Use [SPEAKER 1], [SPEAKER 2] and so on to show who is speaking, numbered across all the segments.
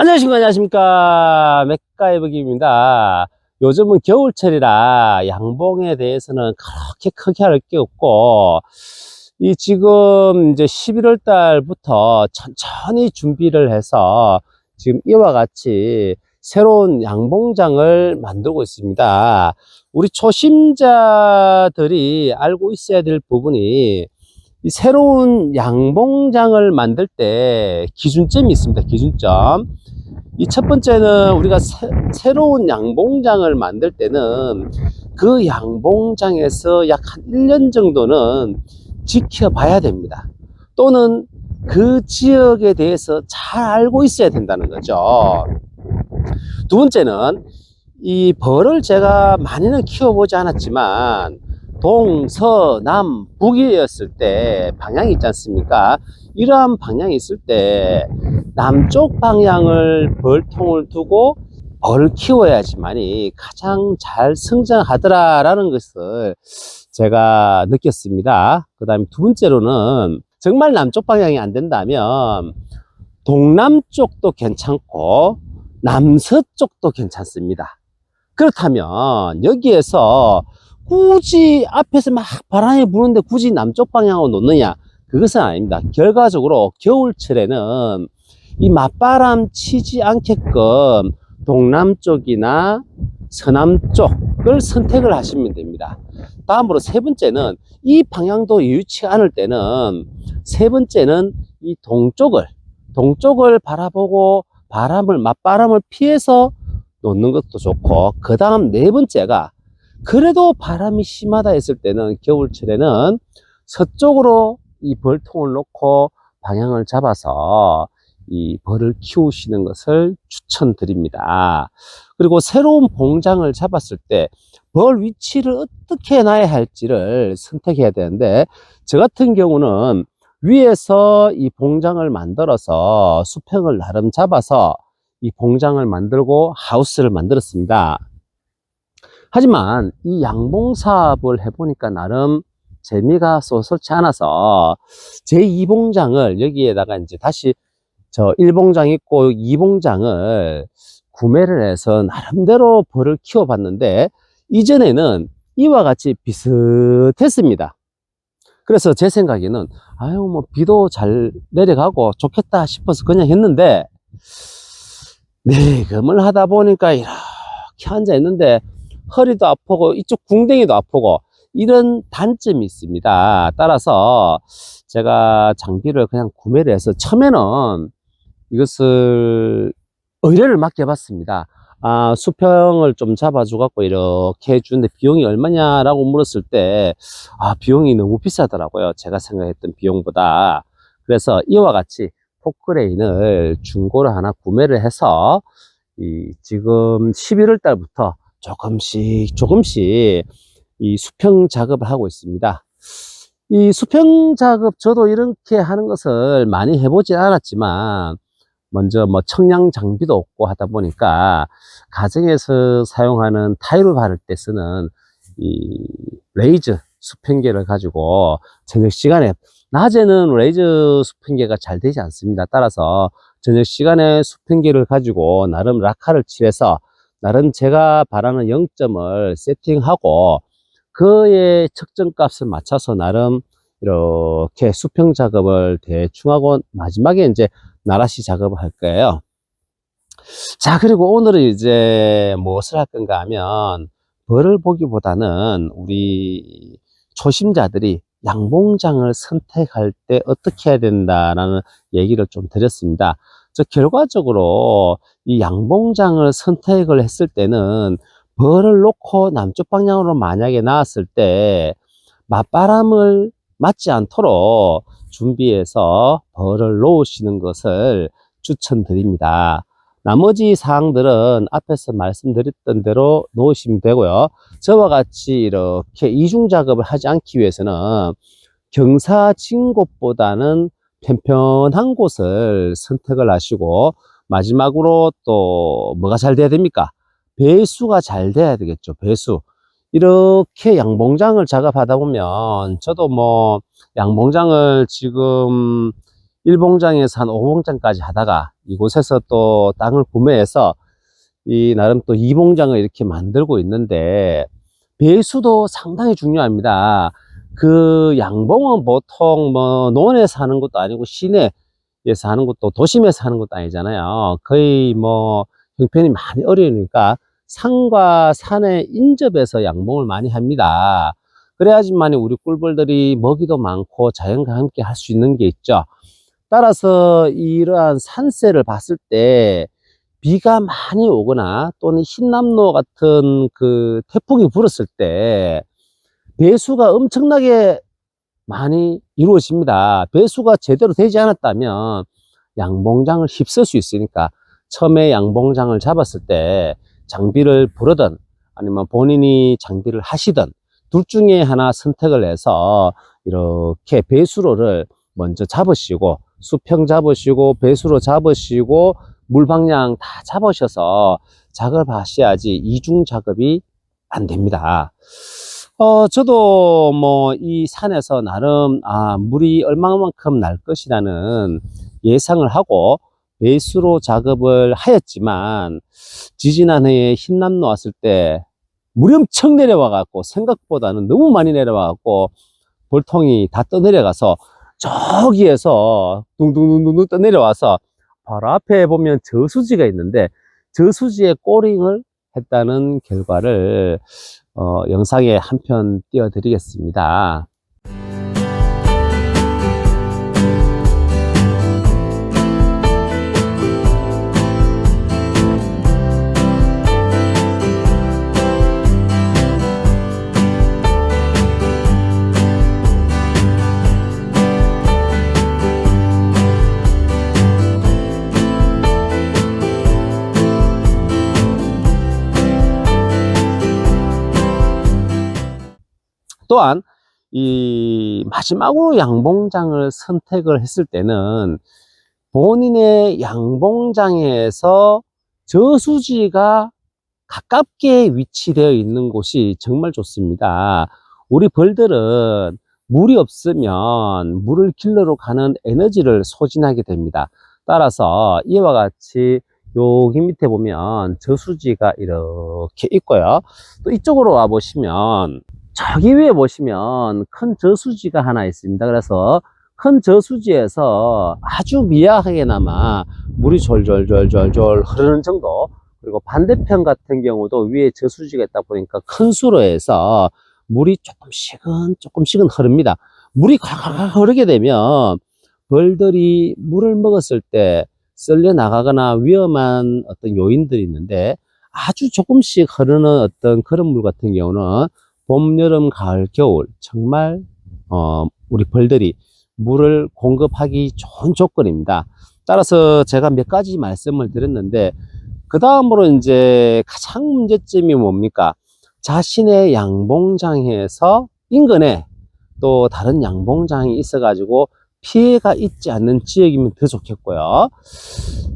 [SPEAKER 1] 안녕하십니까. 맥가이버기입니다. 요즘은 겨울철이라 양봉에 대해서는 그렇게 크게 할 게 없고, 지금 이제 11월 달부터 천천히 준비를 해서 지금 이와 같이 새로운 양봉장을 만들고 있습니다. 우리 초심자들이 알고 있어야 될 부분이, 이 새로운 양봉장을 만들 때 기준점이 있습니다. 기준점. 이 첫 번째는 우리가 새로운 양봉장을 만들 때는 그 양봉장에서 약 한 1년 정도는 지켜봐야 됩니다. 또는 그 지역에 대해서 잘 알고 있어야 된다는 거죠. 두 번째는 이 벌을 제가 많이는 키워보지 않았지만 동, 서, 남, 북이었을 때 방향이 있지 않습니까? 이러한 방향이 있을 때 남쪽 방향을 벌통을 두고 벌을 키워야지만이 가장 잘 성장하더라라는 것을 제가 느꼈습니다. 그 다음에 두 번째로는 정말 남쪽 방향이 안 된다면 동남쪽도 괜찮고 남서쪽도 괜찮습니다. 그렇다면 여기에서 굳이 앞에서 막 바람이 부는데 굳이 남쪽 방향으로 놓느냐? 그것은 아닙니다. 결과적으로 겨울철에는 이 맞바람 치지 않게끔 동남쪽이나 서남쪽을 선택을 하시면 됩니다. 다음으로 세 번째는 이 방향도 여의치 않을 때는 세 번째는 이 동쪽을 바라보고 맞바람을 피해서 놓는 것도 좋고, 그 다음 네 번째가 그래도 바람이 심하다 했을 때는 겨울철에는 서쪽으로 이 벌통을 놓고 방향을 잡아서 이 벌을 키우시는 것을 추천드립니다. 그리고 새로운 봉장을 잡았을 때 벌 위치를 어떻게 놔야 할지를 선택해야 되는데, 저 같은 경우는 위에서 이 봉장을 만들어서 수평을 나름 잡아서 이 봉장을 만들고 하우스를 만들었습니다. 하지만 이 양봉 사업을 해보니까 나름 재미가 쏠쏠치 않아서 제 2봉장을 여기에다가 이제 다시 저 1봉장 있고 2봉장을 구매를 해서 나름대로 벌을 키워봤는데, 이전에는 이와 같이 비슷했습니다. 그래서 제 생각에는 아유 뭐 비도 잘 내려가고 좋겠다 싶어서 그냥 했는데, 내금을 하다 보니까 이렇게 앉아 있는데 허리도 아프고 이쪽 궁뎅이도 아프고 이런 단점이 있습니다. 따라서 제가 장비를 그냥 구매를 해서 처음에는 이것을 의뢰를 맡겨봤습니다. 수평을 좀 잡아주갖고 이렇게 해주는데 비용이 얼마냐라고 물었을 때 비용이 너무 비싸더라고요. 제가 생각했던 비용보다. 그래서 이와 같이 포크레인을 중고로 하나 구매를 해서 지금 11월 달부터 조금씩 이 수평 작업을 하고 있습니다. 이 수평 작업 저도 이렇게 하는 것을 많이 해보진 않았지만, 먼저 뭐 청량 장비도 없고 하다 보니까 가정에서 사용하는 타일을 바를 때 쓰는 이 레이저 수평계를 가지고 저녁 시간에, 낮에는 레이저 수평계가 잘 되지 않습니다. 따라서 저녁 시간에 수평계를 가지고 나름 락카를 칠해서 나름 제가 바라는 0점을 세팅하고 그의 측정값을 맞춰서 나름 이렇게 수평 작업을 대충 하고 마지막에 이제 나라시 작업을 할 거예요. 자, 그리고 오늘은 이제 무엇을 할 건가 하면, 벌을 보기보다는 우리 초심자들이 양봉장을 선택할 때 어떻게 해야 된다라는 얘기를 좀 드렸습니다. 결과적으로 이 양봉장을 선택을 했을 때는 벌을 놓고 남쪽 방향으로 만약에 나왔을 때 맞바람을 맞지 않도록 준비해서 벌을 놓으시는 것을 추천드립니다. 나머지 사항들은 앞에서 말씀드렸던 대로 놓으시면 되고요. 저와 같이 이렇게 이중 작업을 하지 않기 위해서는 경사진 곳보다는 편편한 곳을 선택을 하시고, 마지막으로 또 뭐가 잘 돼야 됩니까? 배수가 잘 돼야 되겠죠. 배수. 이렇게 양봉장을 작업하다 보면, 저도 뭐 양봉장을 지금 1봉장에서 한 5봉장까지 하다가 이곳에서 또 땅을 구매해서 이 나름 또 2봉장을 이렇게 만들고 있는데, 배수도 상당히 중요합니다. 그 양봉은 보통 뭐 논에서 하는 것도 아니고 시내에서 하는 것도, 도심에서 하는 것도 아니잖아요. 거의 뭐 형편이 많이 어려우니까 산과 산에 인접해서 양봉을 많이 합니다. 그래야지만 우리 꿀벌들이 먹이도 많고 자연과 함께 할 수 있는 게 있죠. 따라서 이러한 산세를 봤을 때 비가 많이 오거나 또는 흰남노 같은 그 태풍이 불었을 때 배수가 엄청나게 많이 이루어집니다. 배수가 제대로 되지 않았다면 양봉장을 휩쓸 수 있으니까, 처음에 양봉장을 잡았을 때 장비를 부르든 아니면 본인이 장비를 하시든 둘 중에 하나 선택을 해서 이렇게 배수로를 먼저 잡으시고, 수평 잡으시고 배수로 잡으시고 물 방향 다 잡으셔서 작업을 하셔야지 이중 작업이 안 됩니다. 저도 뭐 이 산에서 나름 물이 얼마만큼 날 것이라는 예상을 하고 배수로 작업을 하였지만, 지지난해에 흰남노 왔을 때 물이 엄청 내려와 갖고 생각보다는 너무 많이 내려와 갖고 볼통이 다 떠내려가서 저기에서 둥둥둥둥 떠내려와서 바로 앞에 보면 저수지가 있는데 저수지에 꼬링을 했다는 결과를 영상에 한 편 띄워드리겠습니다. 또한 이 마지막으로 양봉장을 선택을 했을 때는 본인의 양봉장에서 저수지가 가깝게 위치되어 있는 곳이 정말 좋습니다. 우리 벌들은 물이 없으면 물을 길러로 가는 에너지를 소진하게 됩니다. 따라서 이와 같이 여기 밑에 보면 저수지가 이렇게 있고요. 또 이쪽으로 와 보시면 저기 위에 보시면 큰 저수지가 하나 있습니다. 그래서 큰 저수지에서 아주 미약하게나마 물이 졸졸졸졸졸 흐르는 정도, 그리고 반대편 같은 경우도 위에 저수지가 있다 보니까 큰 수로에서 물이 조금씩은 흐릅니다. 물이 콸콸콸 흐르게 되면 벌들이 물을 먹었을 때 썰려 나가거나 위험한 어떤 요인들이 있는데, 아주 조금씩 흐르는 어떤 그런 물 같은 경우는 봄, 여름, 가을, 겨울 정말 우리 벌들이 물을 공급하기 좋은 조건입니다. 따라서 제가 몇 가지 말씀을 드렸는데, 그 다음으로 이제 가장 문제점이 뭡니까? 자신의 양봉장에서 인근에 또 다른 양봉장이 있어 가지고 피해가 있지 않는 지역이면 더 좋겠고요.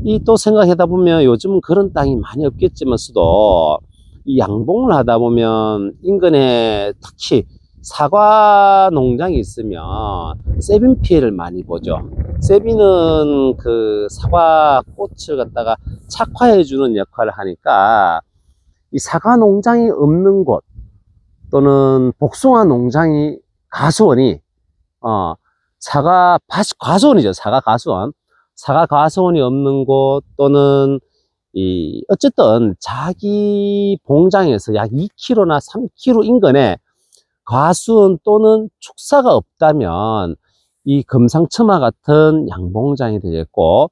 [SPEAKER 1] 이 또 생각하다 보면 요즘은 그런 땅이 많이 없겠지만서도 이 양봉을 하다 보면 인근에 특히 사과 농장이 있으면 세빈 피해를 많이 보죠. 세빈은 그 사과 꽃을 갖다가 착화해 주는 역할을 하니까, 이 사과 농장이 없는 곳 또는 복숭아 농장이 가수원이 사과 과수원이죠. 사과 가수원. 사과 가수원이 없는 곳, 또는 어쨌든 자기 봉장에서 약 2km나 3km 인근에 과수원 또는 축사가 없다면 이 금상첨화 같은 양봉장이 되겠고,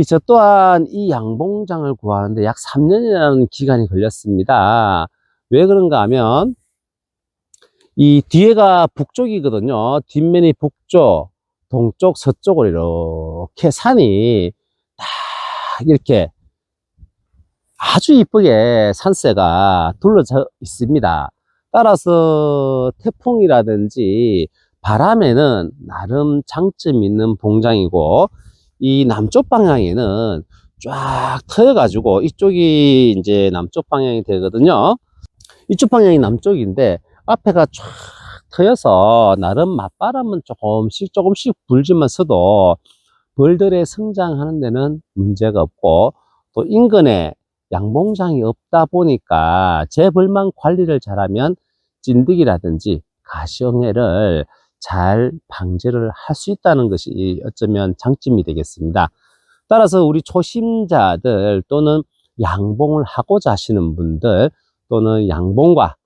[SPEAKER 1] 저 또한 이 양봉장을 구하는데 약 3년이라는 기간이 걸렸습니다. 왜 그런가 하면 이 뒤에가 북쪽이거든요. 뒷면이 북쪽, 동쪽, 서쪽으로 이렇게 산이 딱 이렇게 아주 이쁘게 산세가 둘러져 있습니다. 따라서 태풍이라든지 바람에는 나름 장점이 있는 봉장이고, 이 남쪽 방향에는 쫙 트여 가지고 이쪽이 이제 남쪽 방향이 되거든요. 이쪽 방향이 남쪽인데 앞에가 쫙 트여서 나름 맞바람은 조금씩 불지만서도 벌들의 성장하는 데는 문제가 없고, 또 인근에 양봉장이 없다 보니까 재벌만 관리를 잘하면 찐득이라든지 가시형해를 잘 방제를 할 수 있다는 것이 어쩌면 장점이 되겠습니다. 따라서 우리 초심자들 또는 양봉을 하고자 하시는 분들, 또는 양봉과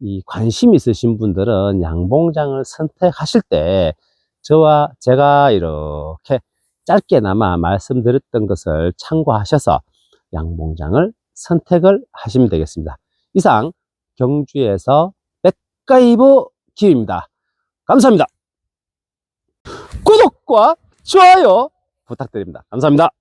[SPEAKER 1] 이 관심 있으신 분들은 양봉장을 선택하실 때 저와 제가 이렇게 짧게나마 말씀드렸던 것을 참고하셔서 양봉장을 선택을 하시면 되겠습니다. 이상 경주에서 백가이브 김입니다. 감사합니다. 구독과 좋아요 부탁드립니다. 감사합니다.